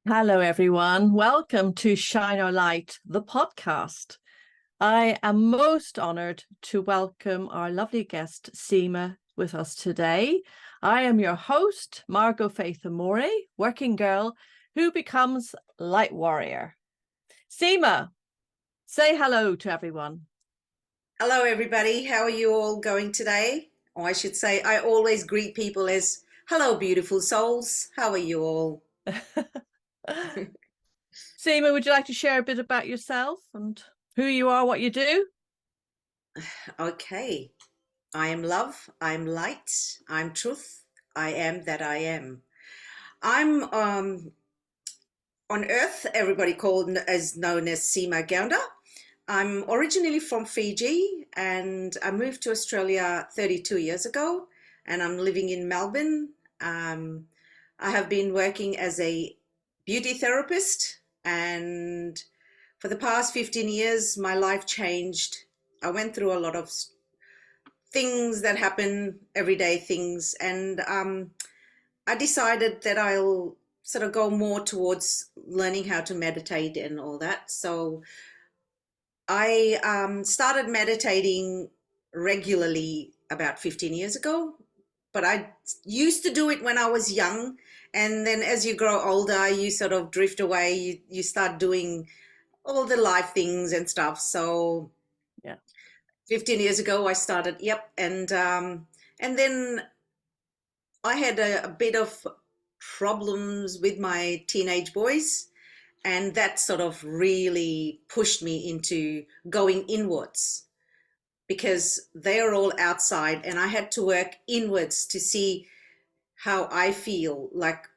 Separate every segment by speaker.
Speaker 1: Hello, everyone. Welcome to Shine Our Light, the podcast. I am most honoured to welcome our lovely guest, Cima, with us today. I am your host, Margo Faith Amore, working girl who becomes light warrior. Cima, say hello to everyone.
Speaker 2: Hello, everybody. How are you all going today? Or I should say, I always greet people as, hello, beautiful souls. How are you all?
Speaker 1: Cima, would you like to share a bit about yourself and who you are, what you do?
Speaker 2: Okay. I am love. I'm light. I'm truth. I am that I am. I'm on Earth, everybody called as known as Cima Gaunda. I'm originally from Fiji and I moved to Australia 32 years ago and I'm living in Melbourne. I have been working as a beauty therapist and for the past 15 years, my life changed. I went through a lot of things that happen, everyday things, and I decided that I'll sort of go more towards learning how to meditate and all that. So I started meditating regularly about 15 years ago, but I used to do it when I was young. And then as you grow older, you sort of drift away. You start doing all the life things and stuff. So
Speaker 1: Yeah.
Speaker 2: 15 years ago, I started, yep. And then I had a bit of problems with my teenage boys. And that sort of really pushed me into going inwards because they're all outside and I had to work inwards to see how I feel. Like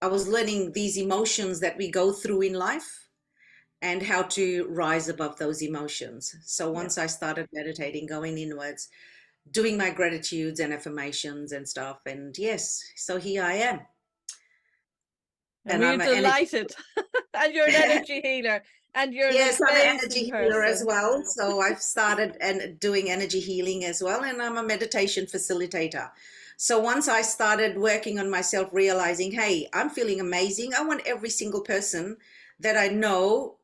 Speaker 2: I was learning these emotions that we go through in life and how to rise above those emotions. So
Speaker 1: Yeah.
Speaker 2: once I started meditating, going inwards, doing my gratitudes and affirmations and stuff. And yes, so here I am.
Speaker 1: And
Speaker 2: And
Speaker 1: we're
Speaker 2: I'm an energy.
Speaker 1: delighted. And you're an energy healer and you're an
Speaker 2: Yes, I'm an
Speaker 1: amazing
Speaker 2: energy healer as
Speaker 1: person.
Speaker 2: well. So I've started and doing energy healing as well, and I'm a meditation facilitator. So once I started working on myself, realizing, hey, I'm feeling amazing. I want every single person that I know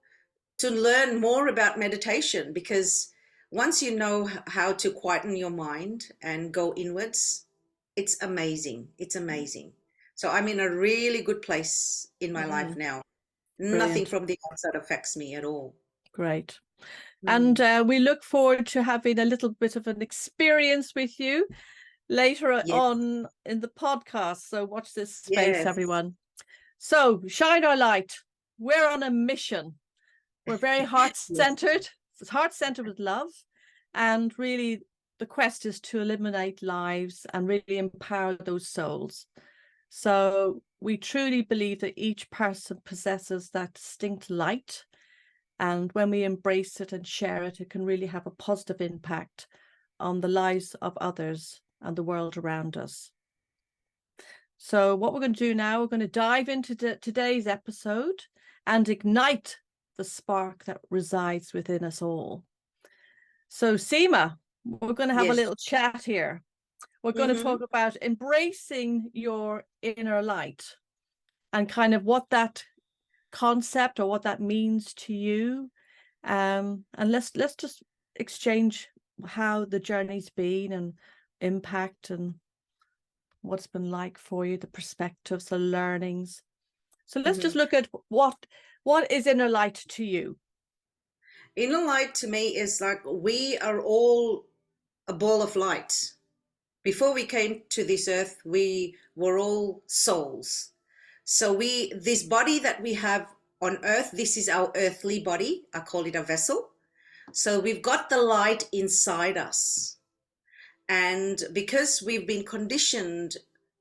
Speaker 2: to learn more about meditation because once you know how to quieten your mind and go inwards, it's amazing. It's amazing. So I'm in a really good place in my life
Speaker 1: Mm,
Speaker 2: now. Nothing
Speaker 1: brilliant.
Speaker 2: from the outside affects me at all.
Speaker 1: Great. And
Speaker 2: Mm.
Speaker 1: we look forward to having a little bit of an experience with you later
Speaker 2: Yes,
Speaker 1: on in the podcast. So watch this space,
Speaker 2: yes,
Speaker 1: everyone. So shine our light. We're on a mission. We're very
Speaker 2: yes.
Speaker 1: heart-centered. It's heart-centered with love. And really, the quest is to eliminate lives and really empower those souls. So we truly believe that each person possesses that distinct light. And when we embrace it and share it, it can really have a positive impact on the lives of others and the world around us. So what we're going to do now, we're going to dive into today's episode and ignite the spark that resides within us all. So Cima, we're going to have a
Speaker 2: Yes.
Speaker 1: little chat here. We're going to
Speaker 2: Mm-hmm.
Speaker 1: talk about embracing your inner light and kind of what that concept or what that means to you. And let's just exchange how the journey's been and impact and what's been like for you, the perspectives, the learnings. So let's
Speaker 2: Mm-hmm.
Speaker 1: just look at what is inner light to you.
Speaker 2: Inner light to me is like we are all a ball of light. Before we came to this earth, we were all souls. So this body that we have on earth, this is our earthly body. I call it a vessel. So we've got the light inside us. And because we've been conditioned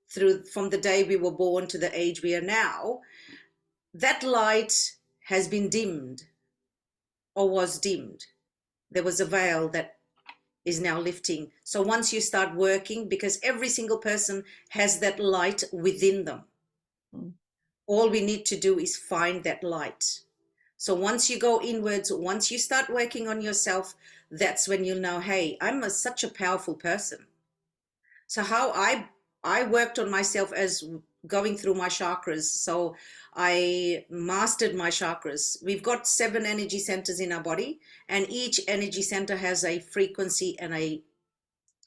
Speaker 2: through from the day we were born to the age we are now, that light has been dimmed or was dimmed. There was a veil that is now lifting. So once you start working, because every single person has that light within them,
Speaker 1: Mm.
Speaker 2: all we need to do is find that light. So once you go inwards, once you start working on yourself, that's when you'll know, hey, such a powerful person. So how I worked on myself as going through my chakras. So I mastered my chakras. We've got 7 energy centers in our body, and each energy center has a frequency and a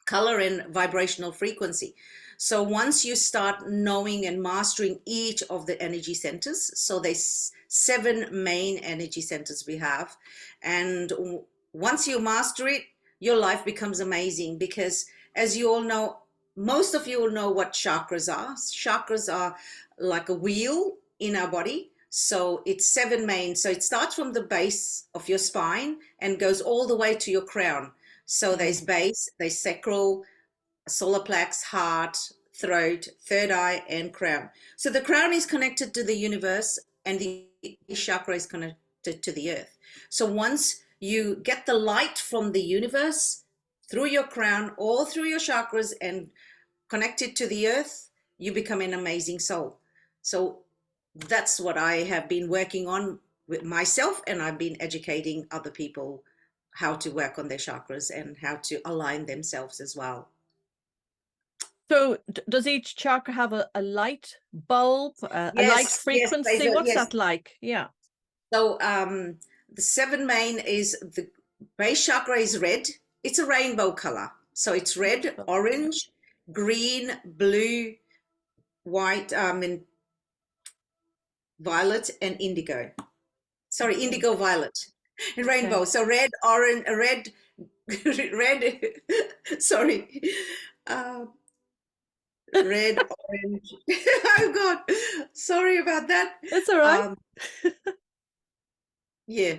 Speaker 2: color and vibrational frequency. So once you start knowing and mastering each of the energy centers, so there's 7 main energy centers we have, and once you master it, your life becomes amazing, because as you all know, most of you will know what chakras are. Chakras are like a wheel in our body. So it's 7 main. So it starts from the base of your spine and goes all the way to your crown. So there's base, there's sacral, solar plex, heart, throat, third eye, and crown. So the crown is connected to the universe, and the chakra is connected to the earth. So once you get the light from the universe through your crown, all through your chakras, and connected to the earth, you become an amazing soul. So that's what I have been working on with myself, and I've been educating other people how to work on their chakras and how to align themselves as well.
Speaker 1: So does each chakra have a light bulb, a light frequency?
Speaker 2: Yes,
Speaker 1: What's that like? Yeah.
Speaker 2: So the 7 main is, the base chakra is red. It's a rainbow color. So it's red, orange, green, blue, white, and violet, and indigo. Sorry, indigo, violet, and rainbow. Okay. So red, orange, red, sorry. Red, orange. Oh God, sorry about that.
Speaker 1: It's all right.
Speaker 2: Yeah,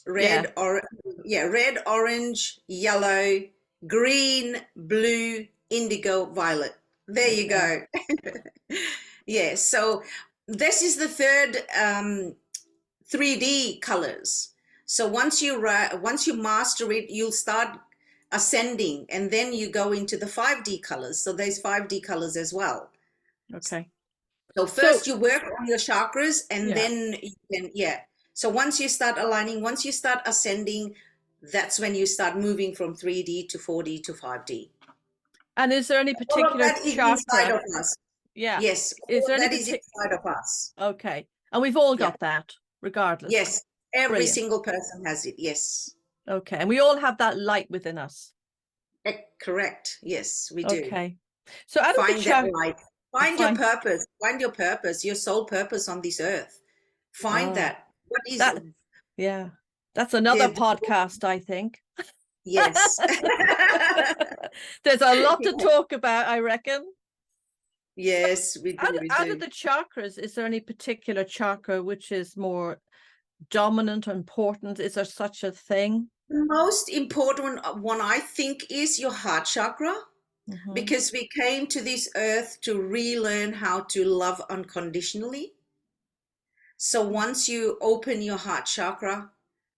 Speaker 2: red, red, orange, yellow, green, blue, indigo, violet. There you go. Yeah, so this is the third 3D colors. So once you master it, you'll start ascending, and then you go into the 5D colors. So there's 5D colors as well.
Speaker 1: Okay.
Speaker 2: So first you work on your chakras, and then you can, so once you start aligning, once you start ascending, that's when you start moving from 3D to 4D to 5D.
Speaker 1: And is there any particular chakra
Speaker 2: inside of us?
Speaker 1: Yeah.
Speaker 2: Yes.
Speaker 1: Is there
Speaker 2: that is inside of us.
Speaker 1: Okay. And we've all got that, regardless.
Speaker 2: Yes. Every single person has it. Yes.
Speaker 1: Okay. And we all have that light within us.
Speaker 2: Correct. Yes, we do.
Speaker 1: Okay. So
Speaker 2: find that light. Find your purpose. Find your purpose, your soul purpose on this earth. Find that. What is
Speaker 1: that? Yeah. That's another podcast, I think.
Speaker 2: Yes.
Speaker 1: There's a lot to talk about, I reckon.
Speaker 2: Yes, we do.
Speaker 1: Out of the chakras, is there any particular chakra which is more dominant or important? Is there such a thing?
Speaker 2: The most important one, I think, is your heart chakra, because we came to this earth to relearn how to love unconditionally. So once you open your heart chakra,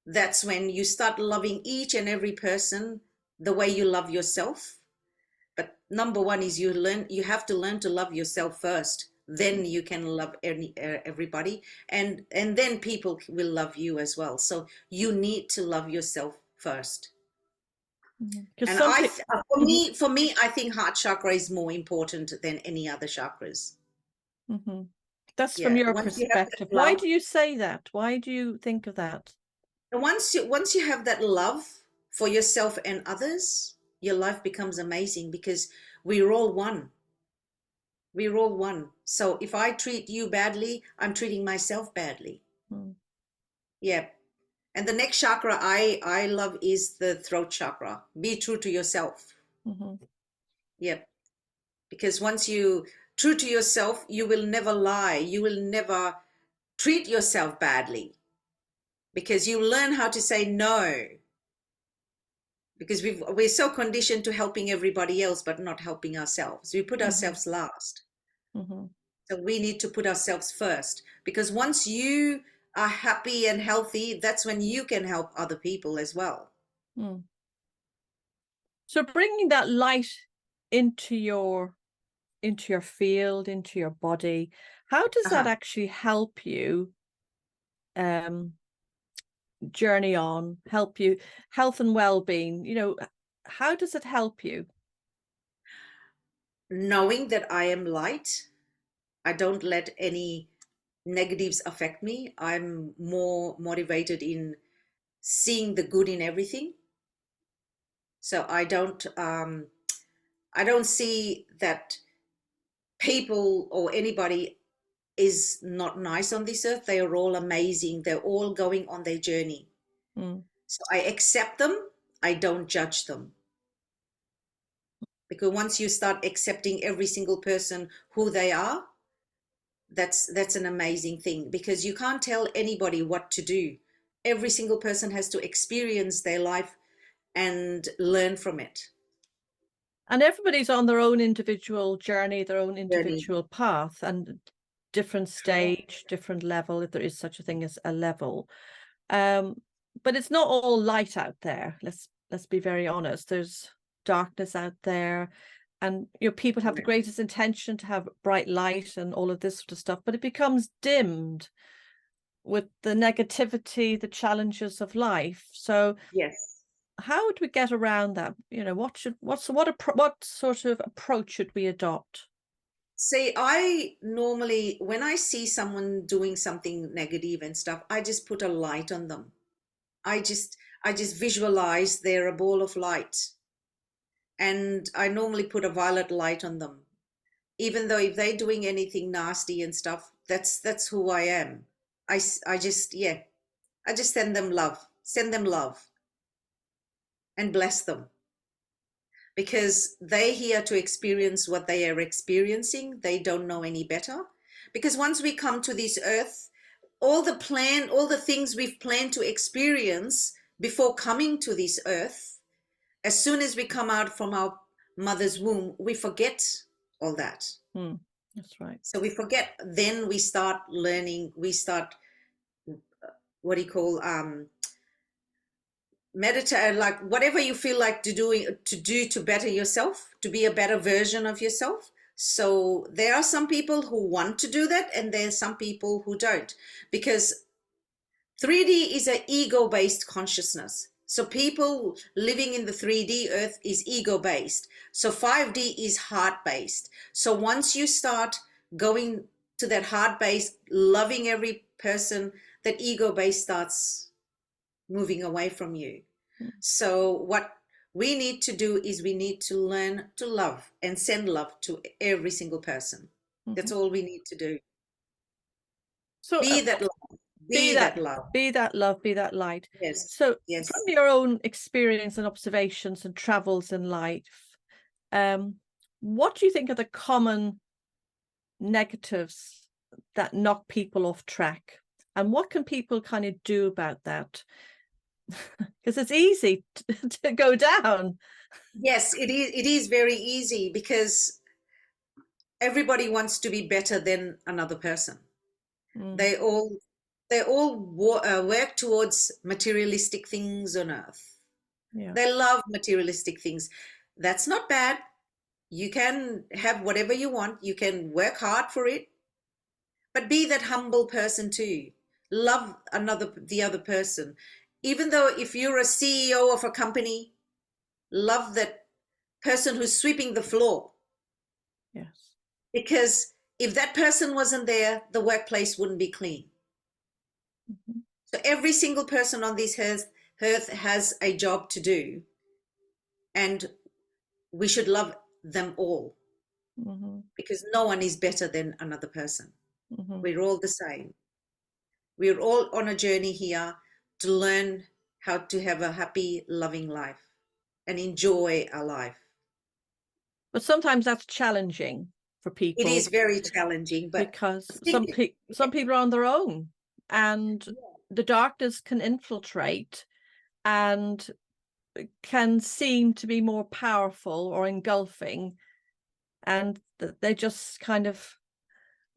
Speaker 2: that's when you start loving each and every person the way you love yourself. But number one is you have to learn to love yourself first. Then you can love everybody, and then people will love you as well. So you need to love yourself first. And for me, I think heart chakra is more important than any other chakras.
Speaker 1: That's from your perspective. Why do you say that? Why do you think of that?
Speaker 2: Once you have that love for yourself and others, your life becomes amazing, because we're all one. We're all one. So if I treat you badly, I'm treating myself badly. Yeah. And the next chakra I love is the throat chakra. Be true to yourself. Yep. Because once you true to yourself, you will never lie. You will never treat yourself badly, because you learn how to say no. Because we're so conditioned to helping everybody else, but not helping ourselves. We put ourselves last. So we need to put ourselves first, because once you are happy and healthy, that's when you can help other people as well.
Speaker 1: So bringing that light into your field, into your body, how does that actually help you journey on, help you health and well-being? How does it help you?
Speaker 2: Knowing that I am light, I don't let any negatives affect me. I'm more motivated in seeing the good in everything. So I don't see that people or anybody is not nice on this earth. They are all amazing. They're all going on their journey.
Speaker 1: Mm.
Speaker 2: So I accept them. I don't judge them. Because once you start accepting every single person who they are, that's an amazing thing, because you can't tell anybody what to do. Every single person has to experience their life and learn from it.
Speaker 1: And everybody's on their own individual journey, their own
Speaker 2: Journey.
Speaker 1: individual path, and different stage, different level, if there is such a thing as a level. But it's not all light out there. Let's be very honest. There's darkness out there, and people have the greatest intention to have bright light and all of this sort of stuff, but it becomes dimmed with the negativity, the challenges of life. So
Speaker 2: Yes.
Speaker 1: how would we get around that? What sort of approach should we adopt?
Speaker 2: See, I normally, when I see someone doing something negative and stuff, I just put a light on them. I just visualize they're a ball of light, and I normally put a violet light on them. Even though if they're doing anything nasty and stuff, that's who I am. I just, yeah, I just send them love and bless them, because they're here to experience what they are experiencing. They don't know any better, because once we come to this earth, all the things we've planned to experience before coming to this earth, as soon as we come out from our mother's womb, we forget all that.
Speaker 1: That's right.
Speaker 2: So we forget, then we start learning, we start, what do you call, meditate, like whatever you feel like to do to better yourself, to be a better version of yourself. So there are some people who want to do that, and there are some people who don't, because 3D is an ego-based consciousness. So people living in the 3D earth is ego-based. So 5D is heart-based. So once you start going to that heart-based, loving every person, that ego-based starts moving away from you. So what we need to do is we need to learn to love and send love to every single person. That's all we need to do.
Speaker 1: So
Speaker 2: be that love. Be that love.
Speaker 1: Be that love, be that light.
Speaker 2: Yes.
Speaker 1: So
Speaker 2: Yes.
Speaker 1: from your own experience and observations and travels in life, what do you think are the common negatives that knock people off track? And what can people kind of do about that? Because it's easy to go down.
Speaker 2: Yes, it is. It is very easy, because everybody wants to be better than another person. They all work towards materialistic things on earth.
Speaker 1: Yeah.
Speaker 2: They love materialistic things. That's not bad. You can have whatever you want. You can work hard for it, but be that humble person too. Love the other person. Even though if you're a CEO of a company, love that person who's sweeping the floor.
Speaker 1: Yes.
Speaker 2: Because if that person wasn't there, the workplace wouldn't be clean. So every single person on this earth has a job to do, and we should love them all, because no one is better than another person. We're all the same. We're all on a journey here to learn how to have a happy, loving life and enjoy our life.
Speaker 1: But sometimes that's challenging for people.
Speaker 2: It is very challenging, but
Speaker 1: because some people are on their own, and the darkness can infiltrate and can seem to be more powerful or engulfing, and they just kind of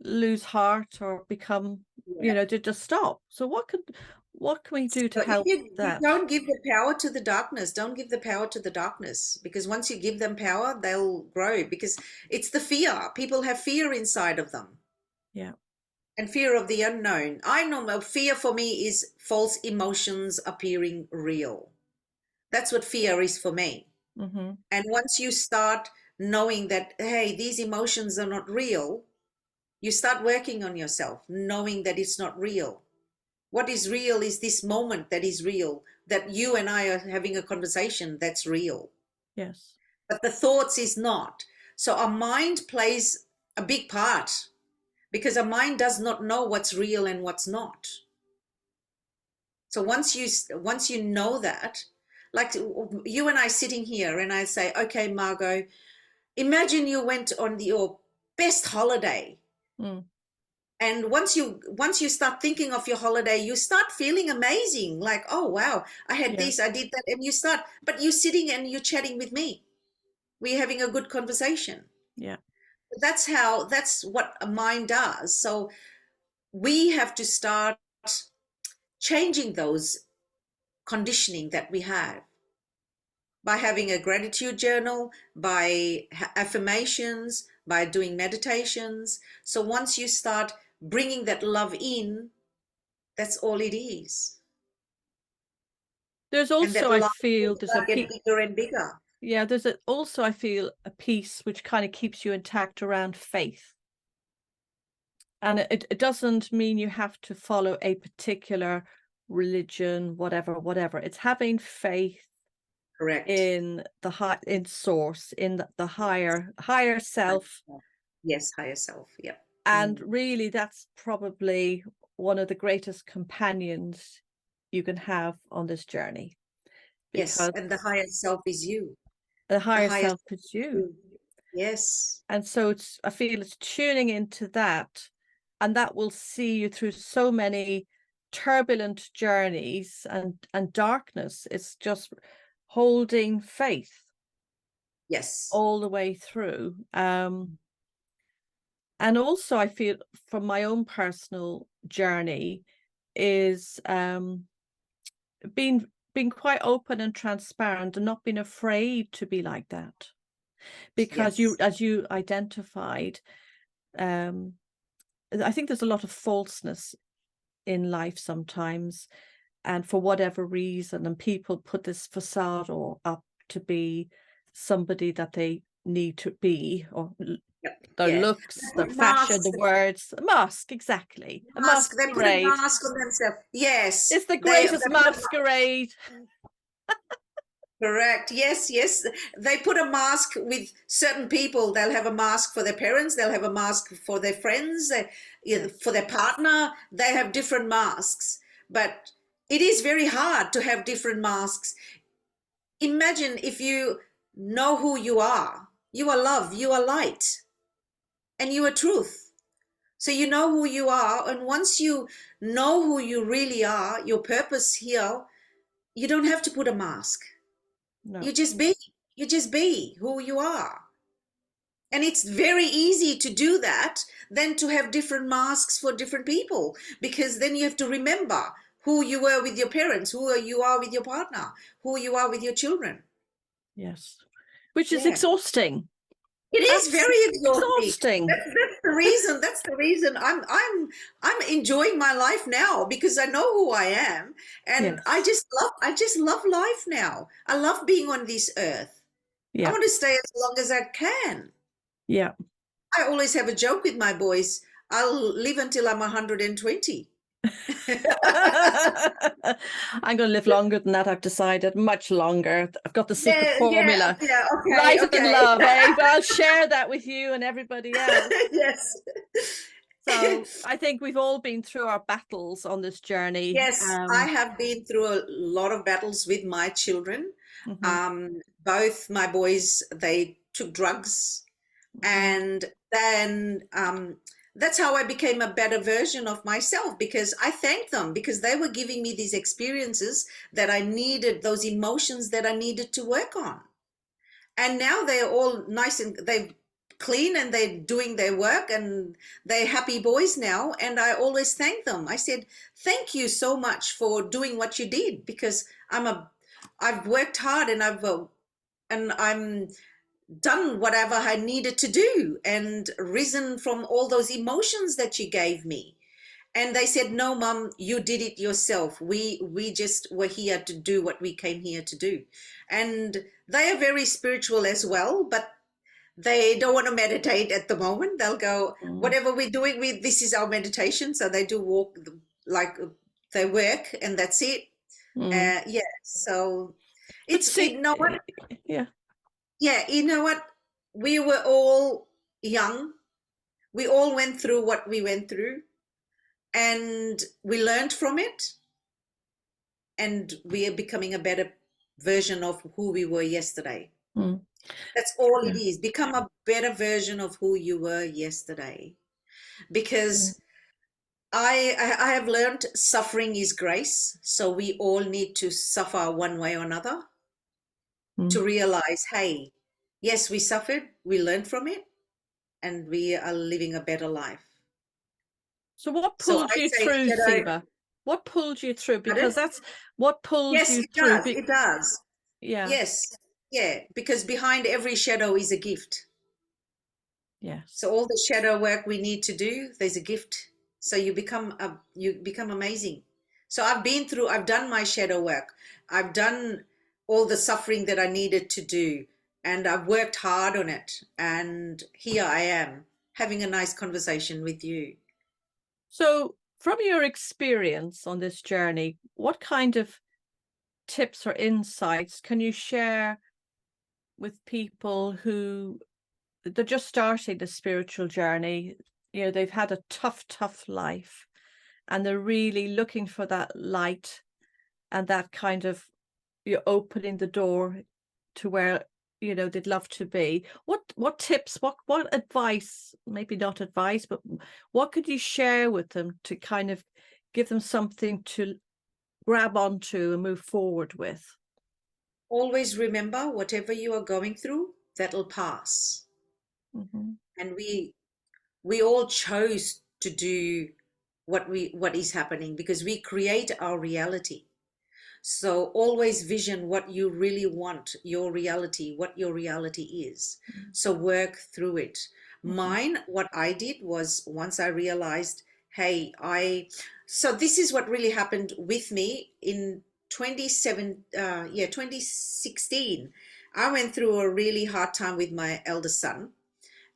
Speaker 1: lose heart or become, to just stop. So what can we do to help that?
Speaker 2: You don't give the power to the darkness. Don't give the power to the darkness, because once you give them power, they'll grow, because it's the fear. People have fear inside of them.
Speaker 1: Yeah. And
Speaker 2: fear of the unknown. I know fear for me is false emotions appearing real. That's what fear is for me. And once you start knowing that, hey, these emotions are not real, You start working on yourself, knowing that it's not real. What is real is this moment that is real, that you and I are having a conversation that's real.
Speaker 1: Yes.
Speaker 2: But the thoughts is not. So our mind plays a big part, because our mind does not know what's real and what's not. So once you know that, like you and I sitting here, and I say, okay, Margo, imagine you went on your best holiday. And once you start thinking of your holiday, you start feeling amazing, like, oh wow, I had this, I did that, and but you're sitting and you're chatting with me, we're having a good conversation.
Speaker 1: Yeah.
Speaker 2: That's what a mind does. So we have to start changing those conditioning that we have by having a gratitude journal, by affirmations, by doing meditations. So once you start bringing that love in, that's all it is.
Speaker 1: There's also, I feel, there's a
Speaker 2: get bigger and bigger.
Speaker 1: Yeah, also, I feel, a piece which kind of keeps you intact around faith. And it doesn't mean you have to follow a particular religion, whatever. It's having faith.
Speaker 2: Correct.
Speaker 1: In source, in the higher self.
Speaker 2: Yes, higher self. Yep.
Speaker 1: And really, that's probably one of the greatest companions you can have on this journey.
Speaker 2: Yes, and the higher self is you.
Speaker 1: The higher self is you.
Speaker 2: Yes.
Speaker 1: And so I feel it's tuning into that, and that will see you through so many turbulent journeys and darkness. It's just holding faith.
Speaker 2: Yes.
Speaker 1: All the way through. And also, I feel, from my own personal journey, is being quite open and transparent, and not being afraid to be like that. Because as you identified, I think there's a lot of falseness in life sometimes, and for whatever reason, and people put this facade up to be somebody that they need to be, or their looks, their fashion, the words, a mask, exactly. A masquerade.
Speaker 2: They put a mask on themselves. Yes.
Speaker 1: It's the greatest masquerade.
Speaker 2: Correct. Yes. They put a mask with certain people. They'll have a mask for their parents. They'll have a mask for their friends, for their partner. They have different masks. But it is very hard to have different masks. Imagine if you know who you are. You are love. You are light. And you are truth. So you know who you are. And once you know who you really are, your purpose here, you don't have to put a mask. No. You just be who you are. And it's very easy to do that than to have different masks for different people, because then you have to remember who you were with your parents, who you are with your partner, who you are with your children.
Speaker 1: Yes. Which is exhausting.
Speaker 2: It is very exhausting. That's the reason I'm enjoying my life now, because I know who I am, and I just love life now. I love being on this earth. I want to stay as long as I can.
Speaker 1: Yeah.
Speaker 2: I always have a joke with my boys. I'll live until I'm 120.
Speaker 1: I'm going to live longer than that, I've decided. Much longer. I've got the secret formula. Light and love, eh? But I'll share that with you and everybody else.
Speaker 2: Yes.
Speaker 1: So I think we've all been through our battles on this journey.
Speaker 2: Yes, I have been through a lot of battles with my children. Both my boys, they took drugs. And then that's how I became a better version of myself, because I thanked them, because they were giving me these experiences that I needed, those emotions that I needed to work on. And now they're all nice and they're clean and they're doing their work and they're happy boys now. And I always thank them. I said, thank you so much for doing what you did, because I've worked hard and I'm done whatever I needed to do and risen from all those emotions that you gave me. And they said, no, Mum, you did it yourself. We just were here to do what we came here to do. And they are very spiritual as well, but They don't want to meditate at the moment. They'll go,
Speaker 1: Mm.
Speaker 2: whatever we're doing, this is our meditation. So they do walk, like they work, and that's it.
Speaker 1: Mm.
Speaker 2: Yeah. So
Speaker 1: But
Speaker 2: it's,
Speaker 1: see,
Speaker 2: you know what?
Speaker 1: yeah.
Speaker 2: Yeah, you know what? We were all young. We all went through what we went through, and we learned from it, and we are becoming a better version of who we were yesterday.
Speaker 1: Mm.
Speaker 2: That's all
Speaker 1: Yeah.
Speaker 2: it is. Become a better version of who you were yesterday.
Speaker 1: Yeah.
Speaker 2: Because I have learned suffering is grace. So we all need to suffer one way or another to
Speaker 1: Mm.
Speaker 2: realize, hey, yes, we suffered, we learned from it, and we are living a better life.
Speaker 1: So what
Speaker 2: So
Speaker 1: pulled
Speaker 2: I
Speaker 1: you
Speaker 2: say,
Speaker 1: through,
Speaker 2: shadow,
Speaker 1: Cima? What pulled you through?
Speaker 2: pardon?
Speaker 1: Because that's what pulled
Speaker 2: Yes,
Speaker 1: you
Speaker 2: it
Speaker 1: through.
Speaker 2: does. It does.
Speaker 1: Yeah.
Speaker 2: Yes. Yeah. Because behind every shadow is a gift.
Speaker 1: Yes.
Speaker 2: So all the shadow work we need to do, there's a gift. So you become amazing. So I've done my shadow work. I've done all the suffering that I needed to do, and I've worked hard on it. And here I am having a nice conversation with you.
Speaker 1: So from your experience on this journey, what kind of tips or insights can you share with people who they're just starting the spiritual journey? You know, they've had a tough life and they're really looking for that light and that kind of, you're opening the door to where, you know, they'd love to be. What tips, what advice, maybe not advice, but what could you share with them to kind of give them something to grab onto and move forward with?
Speaker 2: Always remember, whatever you are going through, that'll pass.
Speaker 1: Mm-hmm.
Speaker 2: And we all chose to do what is happening, because we create our reality. So always vision what you really want, your reality, what your reality is. So work through it.
Speaker 1: Mm-hmm.
Speaker 2: Mine, what I did was, once I realized, hey, so this is what really happened with me in 2016. I went through a really hard time with my eldest son,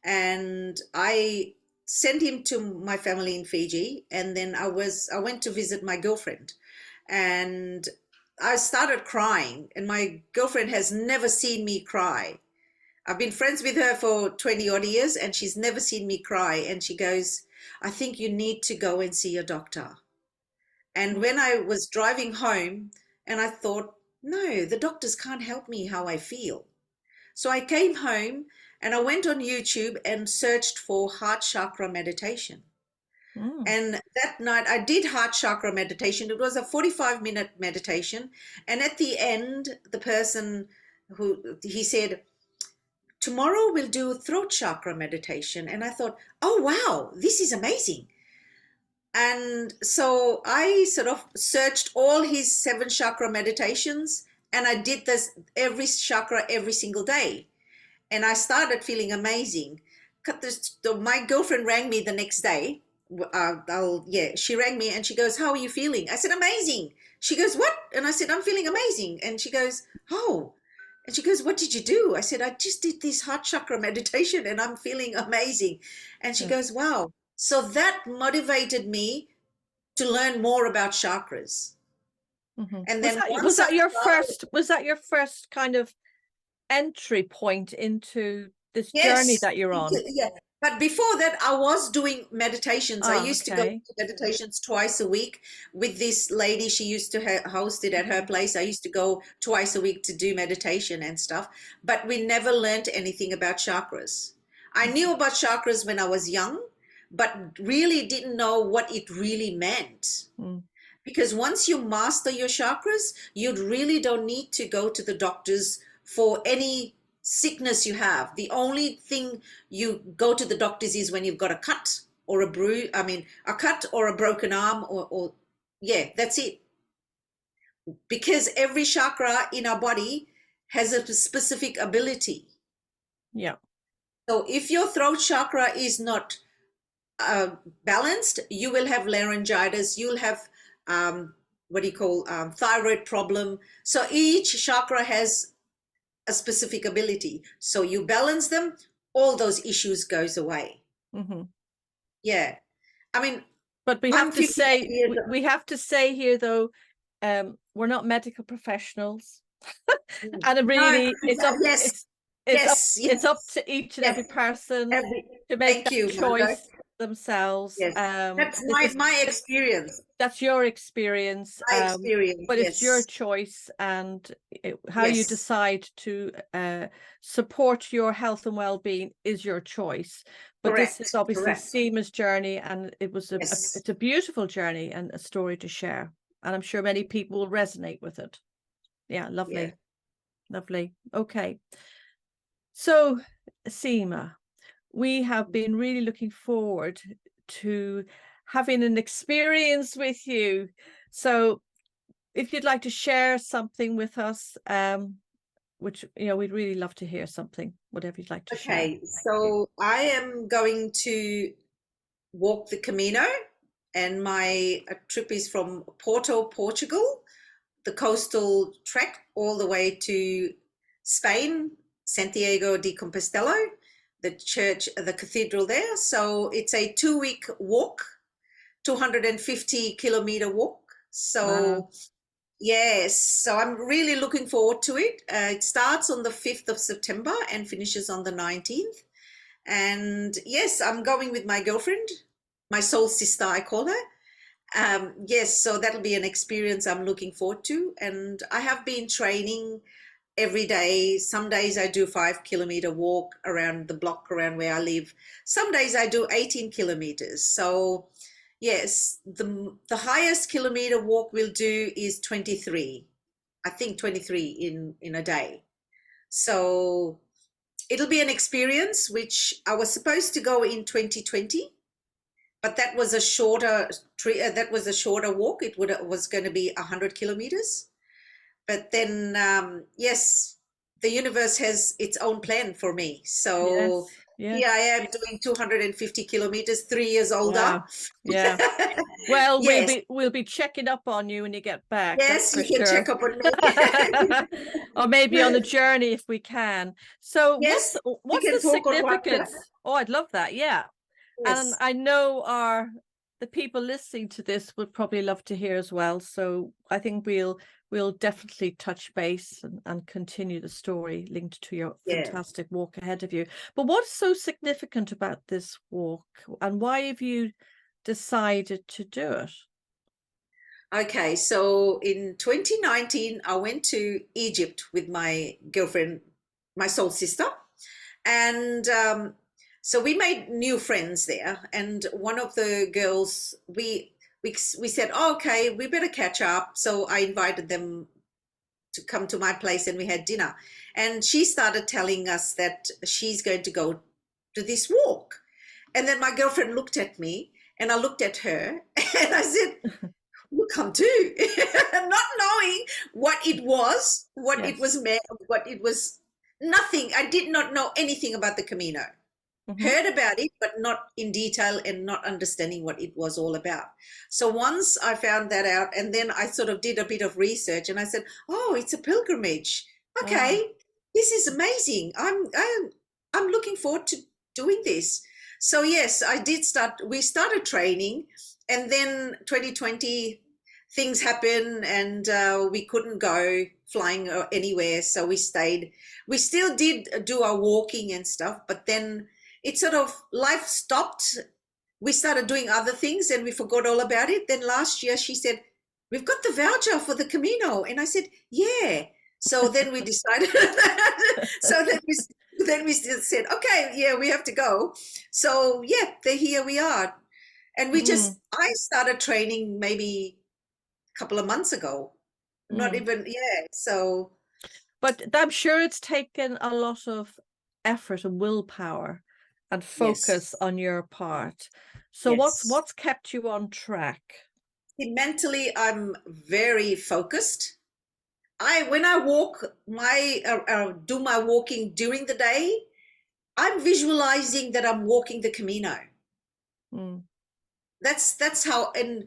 Speaker 2: and I sent him to my family in Fiji, and then I went to visit my girlfriend, and I started crying, and my girlfriend has never seen me cry. I've been friends with her for 20 odd years, and she's never seen me cry. And she goes, I think you need to go and see a doctor. And when I was driving home, and I thought, no, the doctors can't help me how I feel. So I came home and I went on YouTube and searched for heart chakra meditation.
Speaker 1: Mm.
Speaker 2: And that night I did heart chakra meditation. It was a 45-minute meditation. And at the end, the person he said, tomorrow we'll do throat chakra meditation. And I thought, oh, wow, this is amazing. And so I sort of searched all his 7 chakra meditations, and I did this every chakra every single day. And I started feeling amazing. My girlfriend rang me the next day. She rang me and she goes, how are you feeling? I said, amazing. She goes, what? And I said, I'm feeling amazing. And she goes, oh. And she goes, what did you do? I said, I just did this heart chakra meditation and I'm feeling amazing. And she goes, wow. So that motivated me to learn more about chakras.
Speaker 1: Mm-hmm.
Speaker 2: And then once I started,
Speaker 1: was that your first kind of entry point into this journey
Speaker 2: yes,
Speaker 1: that you're on?
Speaker 2: yeah. But before that, I was doing meditations. I
Speaker 1: Oh,
Speaker 2: used to go
Speaker 1: okay.
Speaker 2: to meditations twice a week with this lady. She used to host it at her place. I used to go twice a week to do meditation and stuff. But we never learned anything about chakras. I knew about chakras when I was young, but really didn't know what it really meant.
Speaker 1: Mm.
Speaker 2: Because once you master your chakras, you really don't need to go to the doctors for any sickness you have. The only thing you go to the doctors is when you've got a cut or a bruise, a cut or a broken arm, or yeah, that's it. Because every chakra in our body has a specific ability.
Speaker 1: Yeah.
Speaker 2: So if your throat chakra is not balanced, you will have laryngitis, you'll have thyroid problem. So each chakra has a specific ability. So you balance them, all those issues goes away.
Speaker 1: Mm-hmm.
Speaker 2: Yeah. I mean,
Speaker 1: But we
Speaker 2: I'm
Speaker 1: have to
Speaker 2: 58
Speaker 1: say,
Speaker 2: years
Speaker 1: we have to say here though, we're not medical professionals,
Speaker 2: old.
Speaker 1: and it
Speaker 2: No,
Speaker 1: really, it's up,
Speaker 2: yes,
Speaker 1: it's
Speaker 2: yes,
Speaker 1: up to each and every
Speaker 2: yes.
Speaker 1: person to make
Speaker 2: Thank
Speaker 1: that
Speaker 2: you, Margo.
Speaker 1: choice themselves.
Speaker 2: Yes, that's
Speaker 1: This is
Speaker 2: my experience.
Speaker 1: that's your experience,
Speaker 2: My experience.
Speaker 1: but it's your
Speaker 2: Yes,
Speaker 1: choice, and how you
Speaker 2: yes,
Speaker 1: decide to support your health and well-being is your choice. But this is
Speaker 2: correct,
Speaker 1: obviously
Speaker 2: correct.
Speaker 1: Sima's journey, and it was
Speaker 2: Yes,
Speaker 1: it's a beautiful journey and a story to share, and I'm sure many people will resonate with it. Yeah,
Speaker 2: yeah.
Speaker 1: lovely, lovely. Okay, so Sima, we have been really looking forward to having an experience with you. So if you'd like to share something with us, which, we'd really love to hear something, whatever you'd like to share.
Speaker 2: Okay,
Speaker 1: Thank you.
Speaker 2: so I am going to walk the Camino, and my trip is from Porto, Portugal, the coastal trek, all the way to Spain, Santiago de Compostela, the church, the cathedral there. So it's a 2 week walk, 250-kilometer walk.
Speaker 1: Wow.
Speaker 2: So yes, so I'm really looking forward to it. It starts on the 5th of September and finishes on the 19th. And yes, I'm going with my girlfriend, my soul sister, I call her. Yes, so that'll be an experience I'm looking forward to. And I have been training every day. Some days I do 5 kilometer walk around the block around where I live. Some days I do 18 kilometers. So yes, the highest kilometer walk we'll do is 23. I think 23 in a day. So it'll be an experience which I was supposed to go in 2020, but that was a shorter walk. Was going to be 100 kilometers. But then yes, the universe has its own plan for me. So
Speaker 1: Yes.
Speaker 2: here I
Speaker 1: Yes.
Speaker 2: am doing 250 kilometers, 3 years older.
Speaker 1: Wow. Yeah. Well,
Speaker 2: Yes,
Speaker 1: we'll be checking up on you when you get back, that's
Speaker 2: yes,
Speaker 1: for
Speaker 2: you can
Speaker 1: sure.
Speaker 2: check up on me.
Speaker 1: Or maybe on the journey if we can. So
Speaker 2: Yes, we
Speaker 1: what's the
Speaker 2: can talk on WhatsApp.
Speaker 1: significance? Oh, I'd love that. Yeah. And
Speaker 2: Yes,
Speaker 1: I know the people listening to this would probably love to hear as well. So I think we'll definitely touch base and continue the story linked to your
Speaker 2: yeah.
Speaker 1: fantastic walk ahead of you. But what's so significant about this walk, and why have you decided to do it?
Speaker 2: Okay, so in 2019, I went to Egypt with my girlfriend, my soul sister, and so we made new friends there. And one of the girls, we said, oh, okay, we better catch up. So I invited them to come to my place, and we had dinner. And she started telling us that she's going to go to this walk. And then my girlfriend looked at me, and I looked at her, and I said, will come too, not knowing what it was, what it
Speaker 1: Yes.
Speaker 2: was meant, what it was. Nothing. I did not know anything about the Camino.
Speaker 1: Hmm.
Speaker 2: Heard about it, but not in detail, and not understanding what it was all about. So once I found that out, and then I sort of did a bit of research, and I said, "Oh, it's a pilgrimage.
Speaker 1: Wow.
Speaker 2: Okay, this is amazing. I'm looking forward to doing this." So yes, I did start. We started training, and then 2020 things happened, and we couldn't go flying anywhere, so we stayed. We still did do our walking and stuff, but then it sort of life stopped. We started doing other things, and we forgot all about it. Then last year she said, we've got the voucher for the Camino, and I said, yeah. So then we decided. So then we still said, okay, yeah, we have to go. So yeah, here we are. And
Speaker 1: Mm,
Speaker 2: I started training maybe a couple of months ago, not
Speaker 1: mm.
Speaker 2: even, yeah. So
Speaker 1: But I'm sure it's taken a lot of effort and willpower and
Speaker 2: yes,
Speaker 1: focus on your part. So
Speaker 2: yes.
Speaker 1: what's kept you on track?
Speaker 2: See, mentally, I'm very focused. When I walk do my walking during the day, I'm visualizing that I'm walking the Camino.
Speaker 1: Mm,
Speaker 2: That's how. And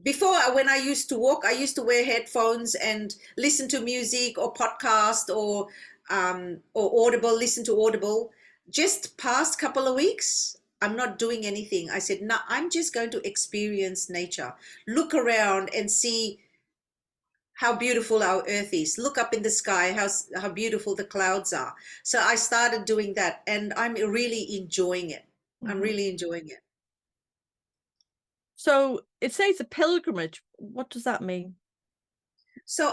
Speaker 2: before, when I used to walk, I used to wear headphones and listen to music or podcast or Audible, listen to Audible. just past couple of weeks, I'm not doing anything. I said, no, I'm just going to experience nature, look around and see how beautiful our earth is, look up in the sky, how beautiful the clouds are. So I started doing that, and I'm really enjoying it. I'm really enjoying it.
Speaker 1: So it says a pilgrimage. What does that mean?
Speaker 2: So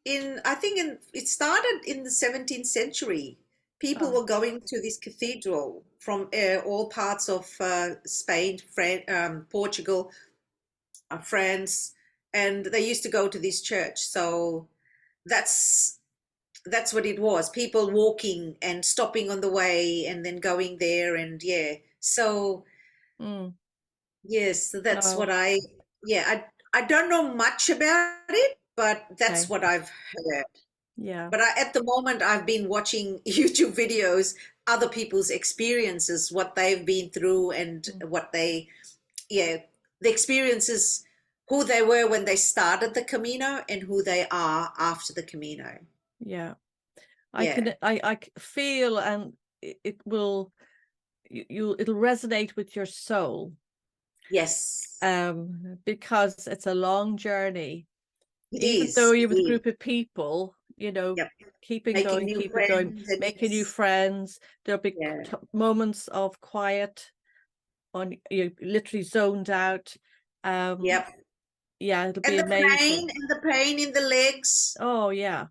Speaker 2: it started in the 17th century. People were going to this cathedral from all parts of Spain, Portugal, France, and they used to go to this church. So that's what it was. People walking and stopping on the way and then going there, and yeah. So yes, that's what I don't know much about it, but that's what I've heard.
Speaker 1: Yeah.
Speaker 2: But at the moment, I've been watching YouTube videos, other people's experiences, what they've been through, and what the experiences, who they were when they started the Camino and who they are after the Camino.
Speaker 1: Yeah. I feel, and it will, it'll resonate with your soul.
Speaker 2: Yes.
Speaker 1: Because it's a long journey.
Speaker 2: Even
Speaker 1: though you're with a group of people, you know, keep it going, making new friends. There'll be moments of quiet, on you're literally zoned out. Yeah, it'll be amazing.
Speaker 2: And the pain in the legs.
Speaker 1: Oh yeah.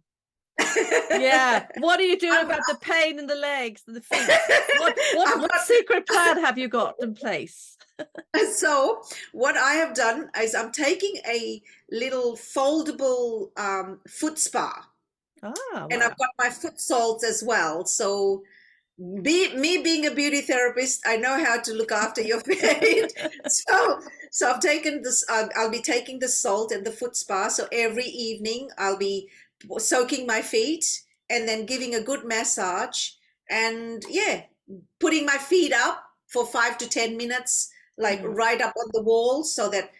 Speaker 1: Yeah. What are you doing about the pain in the legs and the feet? What secret plan have you got in place?
Speaker 2: So what I have done is I'm taking a little foldable foot spa. And I've got my foot salts as well. So me being a beauty therapist, I know how to look after your feet. So I've taken this, I'll be taking the salt and the foot spa. So every evening I'll be soaking my feet and then giving a good massage, and putting my feet up for 5 to 10 minutes, like right up on the wall, so that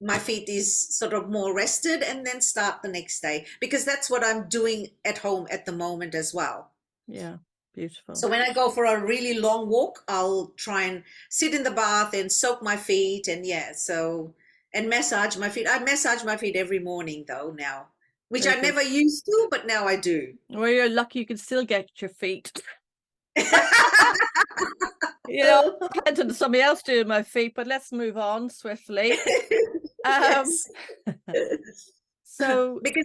Speaker 2: my feet is sort of more rested, and then start the next day, because that's what I'm doing at home at the moment as well.
Speaker 1: Yeah, beautiful.
Speaker 2: So when I go for a really long walk, I'll try and sit in the bath and soak my feet, and and massage my feet. I massage my feet every morning though now, which I never used to, but now I do.
Speaker 1: Well, you're lucky you can still get your feet. You know, depends on somebody else doing my feet, but let's move on swiftly. So
Speaker 2: because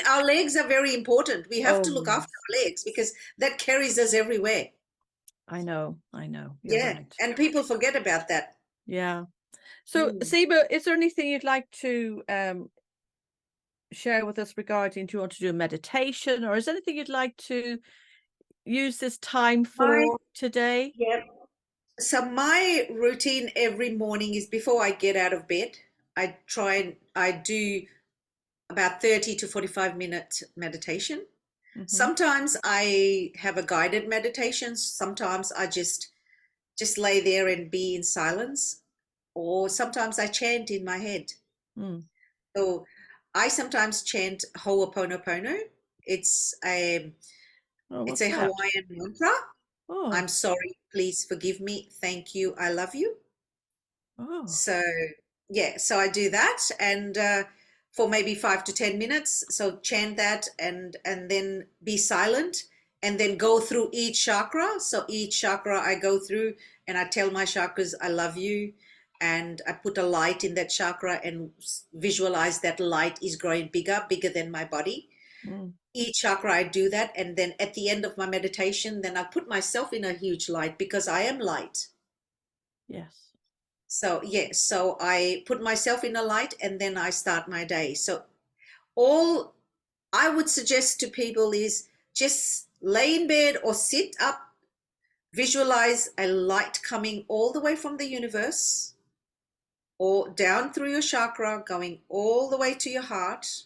Speaker 2: our legs are very important. We have to look after our legs, because that carries us everywhere.
Speaker 1: I know.
Speaker 2: You're right. And people forget about that.
Speaker 1: Yeah. So Cima, is there anything you'd like to share with us regarding, do you want to do a meditation, or is there anything you'd like to use this time for today?
Speaker 2: Yeah. So my routine every morning is, before I get out of bed, I do about 30 to 45 minute meditation. Sometimes I have a guided meditation. Sometimes I just lay there and be in silence, or sometimes I chant in my head. So I sometimes chant Ho'oponopono. It's a Hawaiian mantra. I'm sorry, please forgive me, thank you, I love you. So so I do that, and for maybe 5 to 10 minutes. So chant that, and then be silent, and then go through each chakra. So each chakra I go through, and I tell my chakras I love you, and I put a light in that chakra and visualize that light is growing bigger than my body. Each chakra I do that, and then at the end of my meditation, then I put myself in a huge light, because I am light.
Speaker 1: Yes.
Speaker 2: So so I put myself in a light, and then I start my day. So all I would suggest to people is just lay in bed or sit up, visualize a light coming all the way from the universe, or down through your chakra, going all the way to your heart.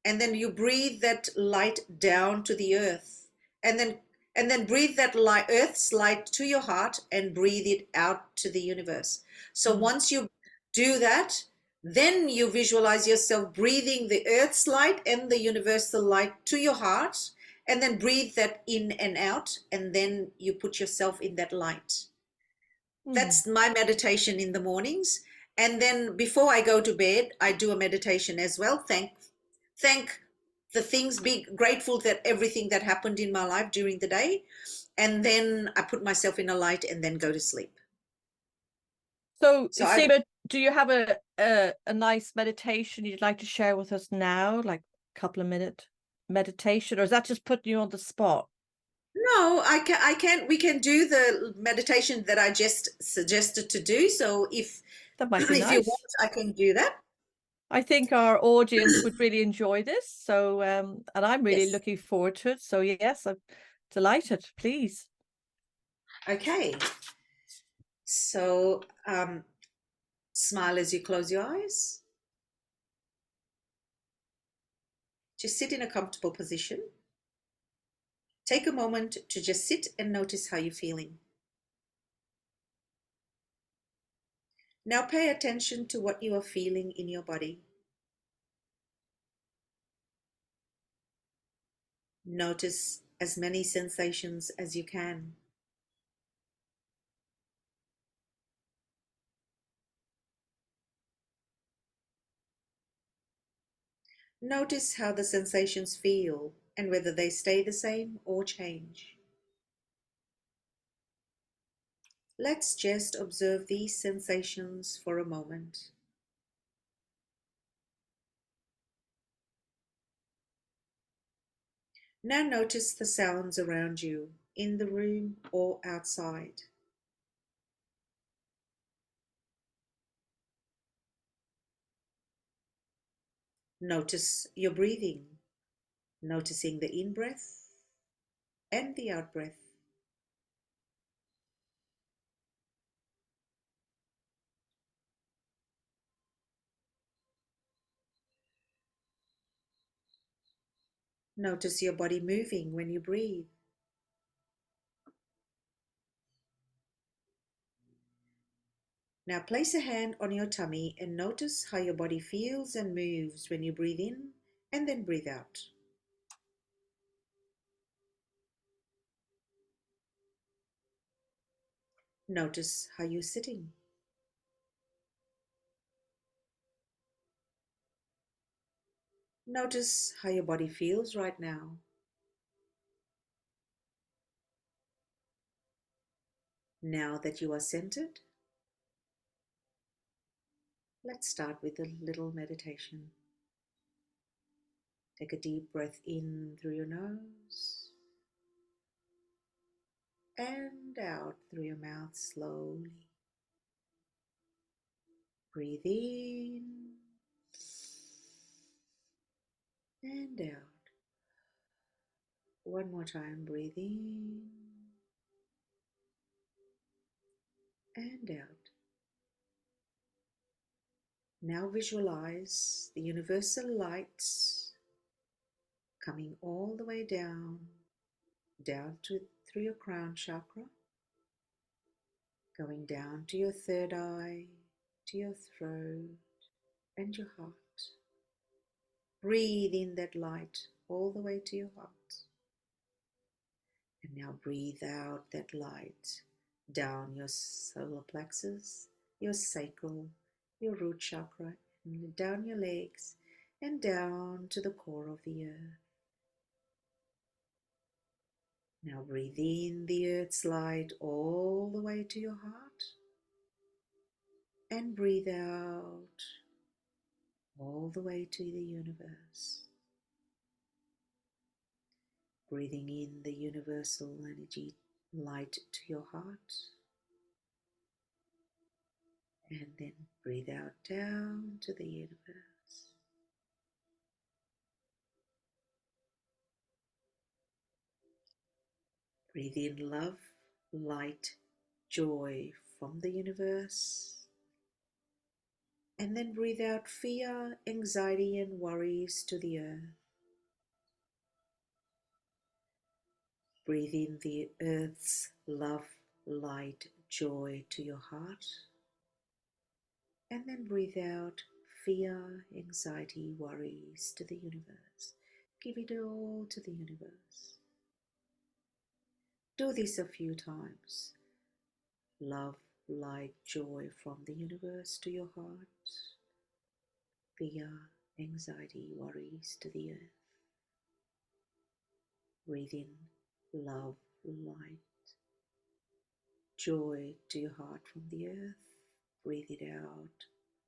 Speaker 2: And then you breathe that light down to the earth, and then breathe that light, earth's light, to your heart, and breathe it out to the universe. So once you do that, then you visualize yourself breathing the earth's light and the universal light to your heart, and then breathe that in and out, and then you put yourself in that light. That's my meditation in the mornings. And then before I go to bed, I do a meditation as well. Thank the things, be grateful that everything that happened in my life during the day. And then I put myself in a light and then go to sleep.
Speaker 1: So,
Speaker 2: So
Speaker 1: Cima, do you have a nice meditation you'd like to share with us now, like a couple of minute meditation, or is that just putting you on the spot?
Speaker 2: no, we can do the meditation that I just suggested to do. So if
Speaker 1: That might be
Speaker 2: if you want,
Speaker 1: nice.
Speaker 2: I can do that.
Speaker 1: I think our audience would really enjoy this. So, and I'm really
Speaker 2: Yes.
Speaker 1: looking forward to it. So, yes, I'm delighted. Please.
Speaker 2: Okay. So smile as you close your eyes. Just sit in a comfortable position. Take a moment to just sit and notice how you're feeling. Now pay attention to what you are feeling in your body. Notice as many sensations as you can. Notice how the sensations feel and whether they stay the same or change. Let's just observe these sensations for a moment. Now notice the sounds around you, in the room or outside. Notice your breathing, noticing the in-breath and the out-breath. Notice your body moving when you breathe. Now place a hand on your tummy and notice how your body feels and moves when you breathe in and then breathe out. Notice how you're sitting. Notice how your body feels right now. Now that you are centered, let's start with a little meditation. Take a deep breath in through your nose and out through your mouth slowly. Breathe in and out. One more time, breathe in and out. Now visualize the universal light coming all the way down through your crown chakra, going down to your third eye, to your throat and your heart. Breathe in that light all the way to your heart. And now breathe out that light down your solar plexus, your sacral, your root chakra, and down your legs and down to the core of the earth. Now breathe in the earth's light all the way to your heart and breathe out all the way to the universe. Breathing in the universal energy light to your heart and then breathe out down to the universe. Breathe in love, light, joy from the universe. And then breathe out fear, anxiety, and worries to the earth. Breathe in the earth's love, light, joy to your heart. And then breathe out fear, anxiety, worries to the universe. Give it all to the universe. Do this a few times. Love, light, joy from the universe to your heart. Fear, anxiety, worries to the earth. Breathe in love, light, joy to your heart from the earth. Breathe it out.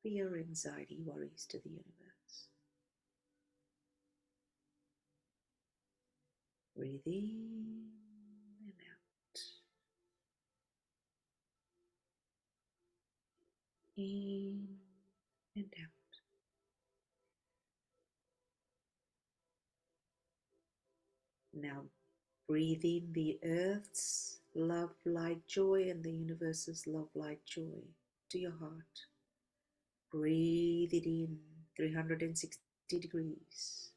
Speaker 2: Fear, anxiety, worries to the universe. Breathe in and out. In and out. Now breathe in the earth's love, light, joy, and the universe's love, light, joy to your heart. Breathe it in 360 degrees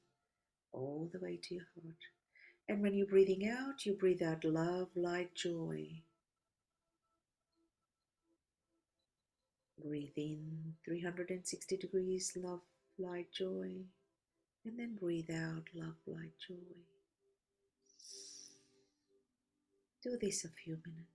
Speaker 2: all the way to your heart. And when you're breathing out, you breathe out love, light, joy. Breathe in 360 degrees, love, light, joy. And then breathe out love, light, joy. Do this a few minutes.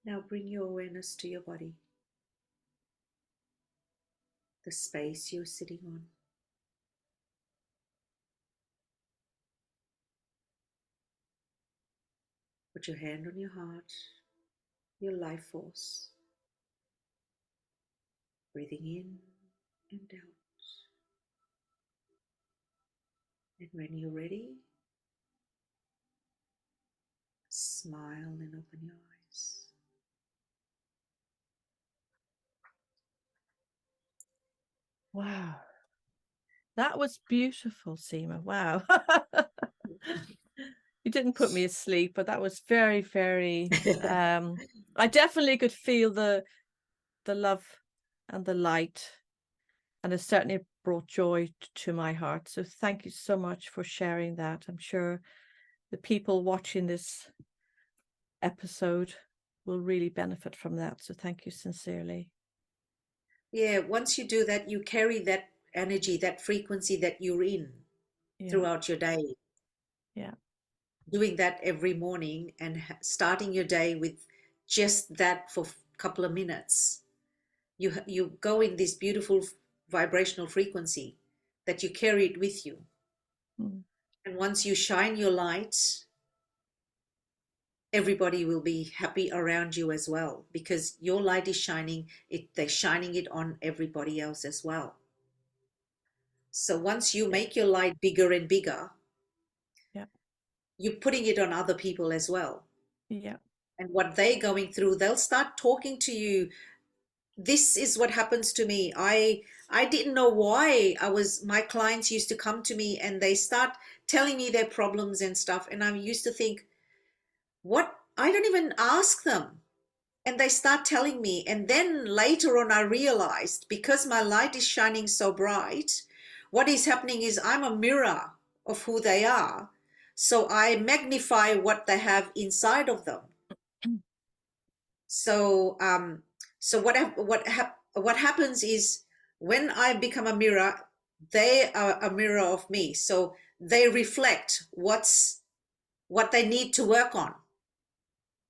Speaker 2: Now bring your awareness to your body, the space you're sitting on. Put your hand on your heart, your life force. Breathing in and out. And when you're ready, smile and open your eyes.
Speaker 1: Wow. That was beautiful, Cima. Wow. You didn't put me asleep, but that was very, very I definitely could feel the love and the light, and it certainly brought joy to my heart. So thank you so much for sharing that. I'm sure the people watching this episode will really benefit from that. So thank you sincerely.
Speaker 2: Yeah, once you do that, you carry that energy, that frequency that you're in throughout your day.
Speaker 1: Yeah.
Speaker 2: Doing that every morning and starting your day with just that for a couple of minutes. You go in this beautiful vibrational frequency that you carry it with you.
Speaker 1: Mm.
Speaker 2: And once you shine your light, everybody will be happy around you as well, because your light is shining it, they're shining it on everybody else as well. So once you make your light bigger and bigger, you're putting it on other people as well.
Speaker 1: Yeah.
Speaker 2: And what they're going through, they'll start talking to you. This is what happens to me. I didn't know why my clients used to come to me and they start telling me their problems and stuff, and I used to think, what? I don't even ask them. And they start telling me. And then later on, I realized, because my light is shining so bright, what is happening is I'm a mirror of who they are. So I magnify what they have inside of them. So, what happens is, when I become a mirror, they are a mirror of me. So they reflect what they need to work on,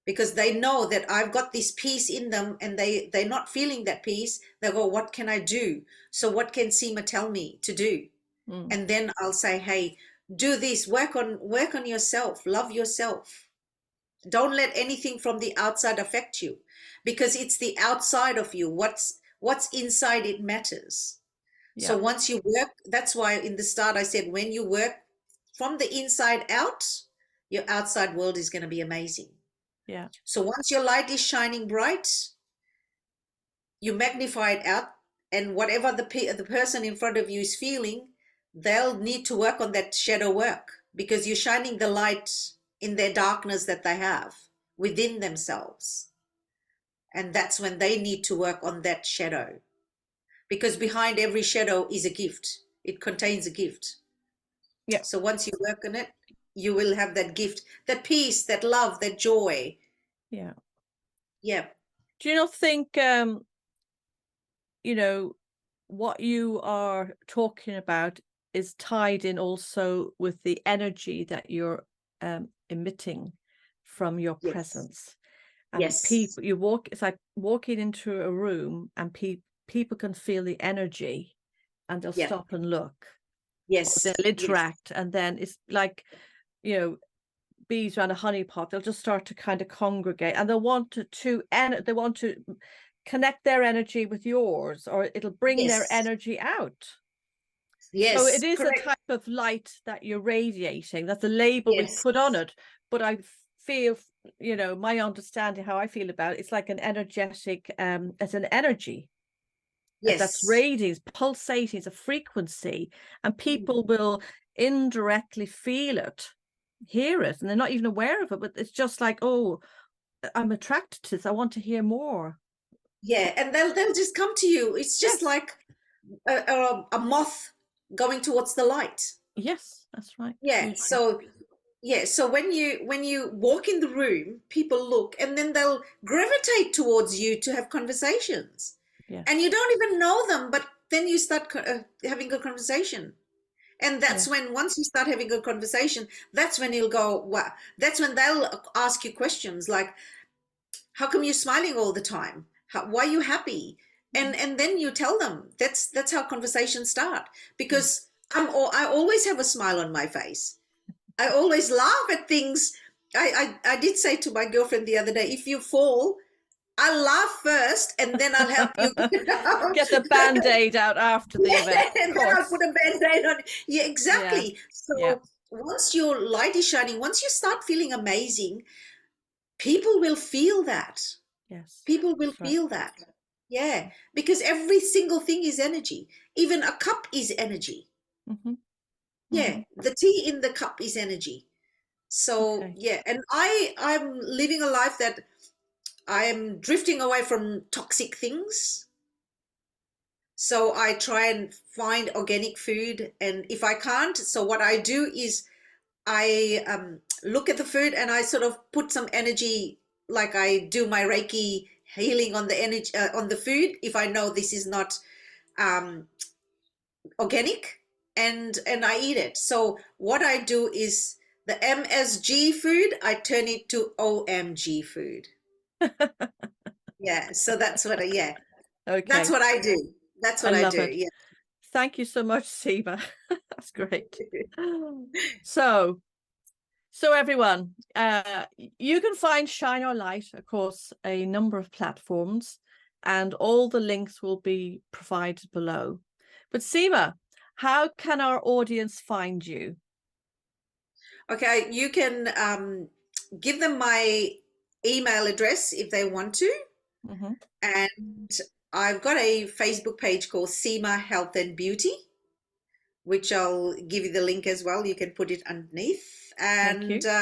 Speaker 2: because they know that I've got this peace in them, and they're not feeling that peace. They go, what can I do? So what can Cima tell me to do? And then I'll say, hey, do this, work on yourself, love yourself. Don't let anything from the outside affect you, because it's the outside of you, what's inside, it matters. So once you work, that's why in the start I said, when you work from the inside out, your outside world is going to be amazing.
Speaker 1: Yeah.
Speaker 2: So once your light is shining bright, you magnify it out, and whatever the person in front of you is feeling, they'll need to work on that shadow work, because you're shining the light in their darkness that they have within themselves. And that's when they need to work on that shadow, because behind every shadow is a gift. It contains a gift.
Speaker 1: Yeah.
Speaker 2: So once you work on it, you will have that gift, that peace, that love, that joy.
Speaker 1: Yeah.
Speaker 2: Yeah.
Speaker 1: Do you not think, you know, what you are talking about is tied in also with the energy that you're emitting from your
Speaker 2: Yes.
Speaker 1: presence? And
Speaker 2: Yes.
Speaker 1: people, it's like walking into a room and people can feel the energy and they'll
Speaker 2: Yeah.
Speaker 1: stop and look, or
Speaker 2: Yes.
Speaker 1: they'll
Speaker 2: Yes.
Speaker 1: interact. And then it's like, bees around a honey pot, they'll just start to kind of congregate, and they want to connect their energy with yours, or it'll bring their
Speaker 2: Yes.
Speaker 1: energy out. So it
Speaker 2: Yes.
Speaker 1: is a
Speaker 2: Correct.
Speaker 1: type of light that you're radiating. That's a label we've
Speaker 2: Yes.
Speaker 1: put on it. But I feel, my understanding, how I feel about it, it's like an energetic, it's an energy that's
Speaker 2: Yes.
Speaker 1: radiating, pulsating, it's a frequency, and
Speaker 2: Mm.
Speaker 1: people will indirectly feel it, hear it, and they're not even aware of it, but it's just like, oh, I'm attracted to this, I want to hear more.
Speaker 2: Yeah. And they'll just come to you. It's just
Speaker 1: Yes,
Speaker 2: like a moth going towards the light.
Speaker 1: yes, that's right.
Speaker 2: Yeah. So yeah. So when you walk in the room, people look, and then they'll gravitate towards you to have conversations,
Speaker 1: Yes,
Speaker 2: and you don't even know them, but then you start having a conversation. And that's
Speaker 1: yes,
Speaker 2: when, once you start having a conversation, that's when you'll go, wow. That's when they'll ask you questions like, how come you're smiling all the time? Why are you happy? And then you tell them. That's how conversations start.
Speaker 1: yeah.
Speaker 2: Because I always have a smile on my face. I always laugh at things. I did say to my girlfriend the other day, if you fall, I'll laugh first and then I'll help you get out.
Speaker 1: Get the band-aid out after the event,
Speaker 2: And
Speaker 1: of
Speaker 2: then I'll put
Speaker 1: course.
Speaker 2: a band-aid on. Yeah,
Speaker 1: Yeah,
Speaker 2: exactly.
Speaker 1: yeah,
Speaker 2: So once your light is shining, once you start feeling amazing, people will feel that.
Speaker 1: yes,
Speaker 2: People will
Speaker 1: that's right.
Speaker 2: feel that. Yeah, because every single thing is energy. Even a cup is energy.
Speaker 1: Hmm.
Speaker 2: Yeah,
Speaker 1: Hmm.
Speaker 2: the tea in the cup is energy. So
Speaker 1: Okay.
Speaker 2: yeah, and I'm living a life that I'm drifting away from toxic things. So I try and find organic food, and if I can't, so what I do is I look at the food and I sort of put some energy, like I do my Reiki healing on the energy on the food. If I know this is not um, organic, and I eat it. So what I do is the MSG food, I turn it to OMG food. Yeah, so yeah, that's
Speaker 1: Okay,
Speaker 2: what I do. That's
Speaker 1: I
Speaker 2: what I
Speaker 1: love
Speaker 2: do.
Speaker 1: it.
Speaker 2: Yeah.
Speaker 1: Thank you so much, Seema. That's great. So, everyone, you can find Shine Our Light across a number of platforms, and all the links will be provided below. But Seema, how can our audience find you?
Speaker 2: Okay, you can give them my email address if they want to.
Speaker 1: Hmm.
Speaker 2: And I've got a Facebook page called Cima Health and Beauty, which I'll give you the link as well. You can put it underneath.
Speaker 1: Thank
Speaker 2: And
Speaker 1: you.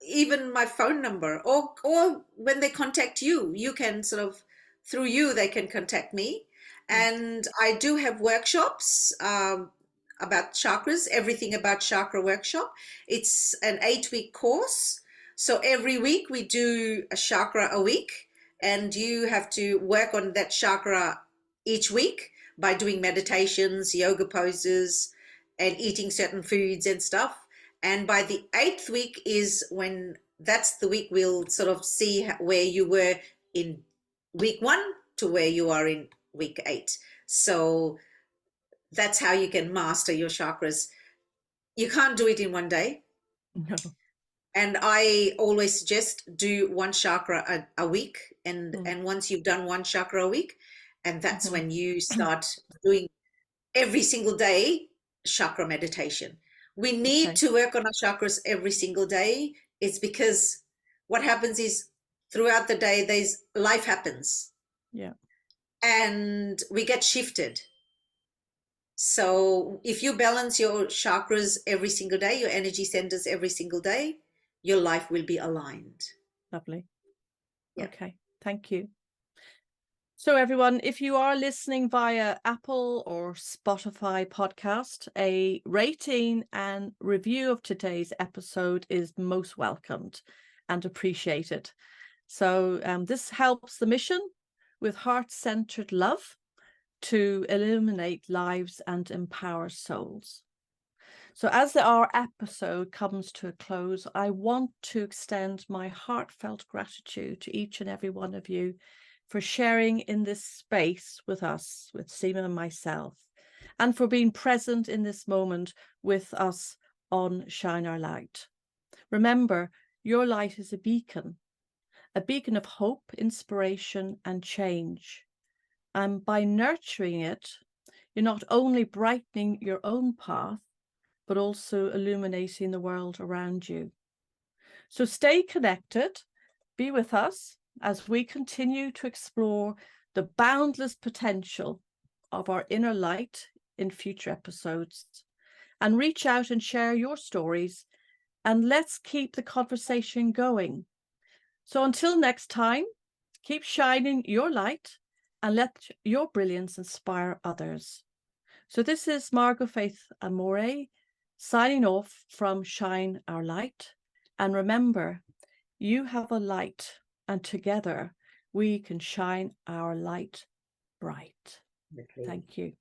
Speaker 2: even my phone number, or when they contact you, you can sort of, through you, they can contact me.
Speaker 1: Yes.
Speaker 2: And I do have workshops about chakras, everything about chakra workshop. It's an 8-week course. So every week we do a chakra a week, and you have to work on that chakra each week by doing meditations, yoga poses, and eating certain foods and stuff. And by the 8th week is when, that's the week we'll sort of see where you were in week 1 to where you are in week 8. So that's how you can master your chakras. You can't do it in one day.
Speaker 1: No.
Speaker 2: And I always suggest do one chakra a week. And,
Speaker 1: Mm.
Speaker 2: and once you've done one chakra a week, and that's
Speaker 1: Mhm.
Speaker 2: when you start doing every single day chakra meditation. We need
Speaker 1: Okay.
Speaker 2: to work on our chakras every single day. It's because what happens is, throughout the day, there's life happens
Speaker 1: Yeah.
Speaker 2: and we get shifted. So if you balance your chakras every single day, your energy centers every single day, your life will be aligned.
Speaker 1: Lovely.
Speaker 2: Yeah.
Speaker 1: Okay. Thank you. So everyone, if you are listening via Apple or Spotify podcast, a rating and review of today's episode is most welcomed and appreciated. So this helps the mission with heart-centered love to illuminate lives and empower souls. So as our episode comes to a close, I want to extend my heartfelt gratitude to each and every one of you for sharing in this space with us, with Cima and myself, and for being present in this moment with us on Shine Our Light. Remember, your light is a beacon of hope, inspiration, and change. And by nurturing it, you're not only brightening your own path, but also illuminating the world around you. So stay connected, be with us as we continue to explore the boundless potential of our inner light in future episodes, and reach out and share your stories, and let's keep the conversation going. So until next time, keep shining your light and let your brilliance inspire others. So this is Margo Faith Amore signing off from Shine Our Light. And remember, you have a light, and together we can shine our light bright.
Speaker 2: Okay.
Speaker 1: Thank you.